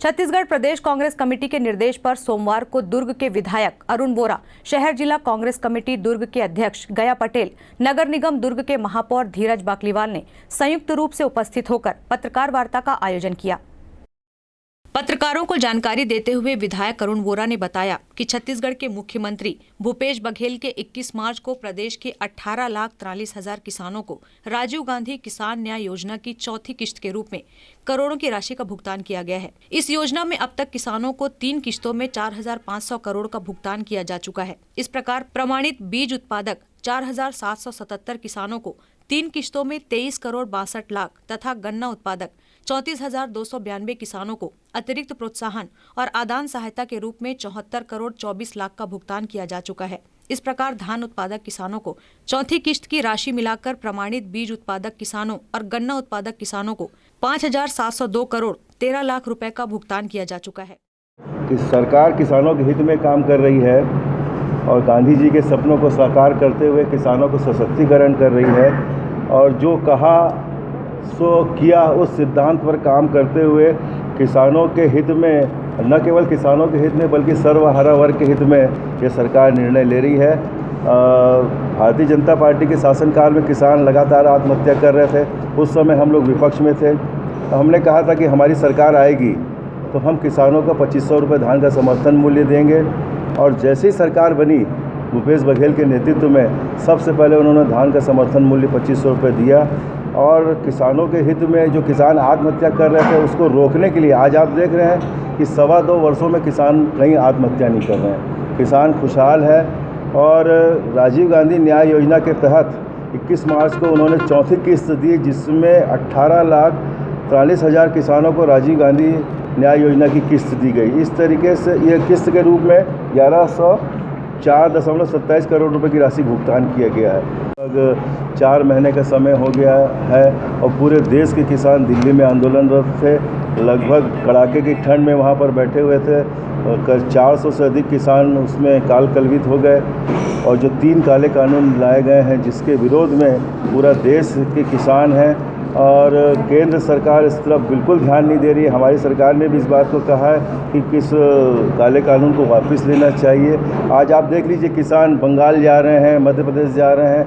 छत्तीसगढ़ प्रदेश Congress committee के निर्देश पर सोमवार को दुर्ग के विधायक अरुण वोरा, शहर जिला कांग्रेस कमेटी दुर्ग के अध्यक्ष गया पटेल, नगर निगम दुर्ग के महापौर धीरज बाकलीवाल ने संयुक्त रूप से उपस्थित होकर पत्रकार वार्ता का आयोजन किया। पत्रकारों को जानकारी देते हुए विधायक अरुण वोरा ने बताया कि छत्तीसगढ़ के मुख्यमंत्री भूपेश बघेल के 21 मार्च को प्रदेश के 18,43,000 किसानों को राजीव गांधी किसान न्याय योजना की चौथी किश्त के रूप में करोड़ों की राशि का भुगतान किया गया है। इस योजना में अब तक किसानों को 3 किश्तों में 4,500 करोड़ का भुगतान किया जा चुका है। इस प्रकार प्रमाणित बीज उत्पादक 4,777 किसानों को 3 किश्तों में 23 करोड़ 62 लाख तथा गन्ना उत्पादक 34,292 किसानों को अतिरिक्त प्रोत्साहन और आदान सहायता के रूप में 74 करोड़ 24 लाख का भुगतान किया जा चुका है। इस प्रकार धान उत्पादक किसानों को चौथी किश्त की राशि मिलाकर प्रमाणित बीज उत्पादक किसानों और गन्ना उत्पादक किसानों को 5,702 करोड़ 13 लाख रुपए का भुगतान किया जा चुका है। कि सरकार किसानों के हित में काम कर रही है और गांधी जी के सपनों को साकार करते हुए किसानों को सशक्तिकरण कर रही है और जो कहा सो किया उस सिद्धांत पर काम करते हुए किसानों के हित में, न केवल किसानों के हित में बल्कि सर्वहारा वर्ग के हित में ये सरकार निर्णय ले रही है। भारतीय जनता पार्टी के शासनकाल में किसान लगातार आत्महत्या कर रहे थे। उस समय हम लोग विपक्ष में थे। हमने कहा था कि हमारी सरकार आएगी तो हम किसानों को 2,500 रुपये धान का समर्थन मूल्य देंगे और जैसे ही सरकार बनी भूपेश बघेल के नेतृत्व में सबसे पहले उन्होंने धान का समर्थन मूल्य 2,500 रुपये दिया और किसानों के हित में जो किसान आत्महत्या कर रहे थे उसको रोकने के लिए आज आप देख रहे हैं कि 2.25 वर्षों में किसान कहीं आत्महत्या नहीं कर रहे हैं। किसान खुशहाल है और राजीव गांधी न्याय योजना के तहत 21 मार्च को उन्होंने चौथी किस्त दी जिसमें 18,43,000 किसानों को राजीव गांधी न्याय योजना की किस्त दी गई। इस तरीके से ये किस्त के रूप में 427 करोड़ रुपए की राशि भुगतान किया गया है। लगभग 4 महीने का समय हो गया है और पूरे देश के किसान दिल्ली में आंदोलनरत थे। लगभग कड़ाके की ठंड में वहाँ पर बैठे हुए थे। 400 से अधिक किसान उसमें काल कलवित हो गए और जो 3 काले कानून लाए गए हैं जिसके विरोध में पूरा देश के किसान हैं और केंद्र सरकार इस तरफ बिल्कुल ध्यान नहीं दे रही है। हमारी सरकार ने भी इस बात को कहा है कि किस काले कानून को वापस लेना चाहिए। आज आप देख लीजिए किसान बंगाल जा रहे हैं, मध्य प्रदेश जा रहे हैं,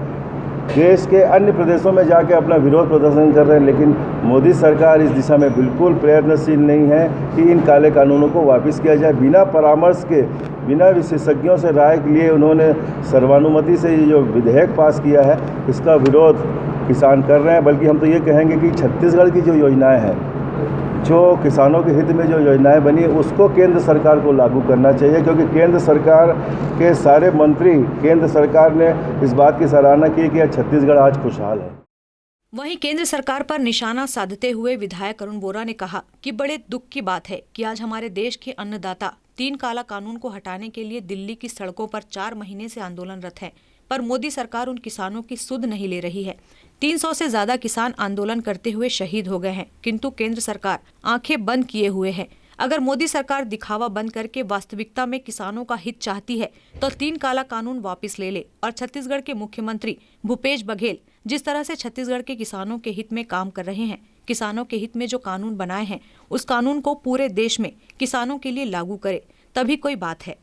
देश के अन्य प्रदेशों में जाके अपना विरोध प्रदर्शन कर रहे हैं, लेकिन मोदी सरकार इस दिशा में बिल्कुल प्रयत्नशील नहीं है कि इन काले कानूनों को वापस किया जाए। बिना परामर्श के, बिना विशेषज्ञों से राय के लिए उन्होंने सर्वानुमति से ये जो विधेयक पास किया है इसका विरोध किसान कर रहे हैं। बल्कि हम तो ये कहेंगे कि छत्तीसगढ़ की जो योजनाएं हैं, जो किसानों के हित में जो योजनाएं बनी उसको केंद्र सरकार को लागू करना चाहिए क्योंकि केंद्र सरकार के सारे मंत्री, केंद्र सरकार ने इस बात की सराहना की कि छत्तीसगढ़ आज खुशहाल है। वहीं केंद्र सरकार पर निशाना साधते हुए विधायक अरुण वोरा ने कहा कि बड़े दुख की बात है कि आज हमारे देश के अन्नदाता 3 काला कानून को हटाने के लिए दिल्ली की सड़कों पर 4 महीने से आंदोलनरत हैं, पर मोदी सरकार उन किसानों की सुध नहीं ले रही है। 300 से ज्यादा किसान आंदोलन करते हुए शहीद हो गए हैं, किंतु केंद्र सरकार आंखें बंद किए हुए है। अगर मोदी सरकार दिखावा बंद करके वास्तविकता में किसानों का हित चाहती है तो 3 काला कानून वापस ले ले और छत्तीसगढ़ के मुख्यमंत्री भूपेश बघेल जिस तरह से छत्तीसगढ़ के किसानों के हित में काम कर रहे हैं, किसानों के हित में जो कानून बनाए हैं उस कानून को पूरे देश में किसानों के लिए लागू करे, तभी कोई बात है।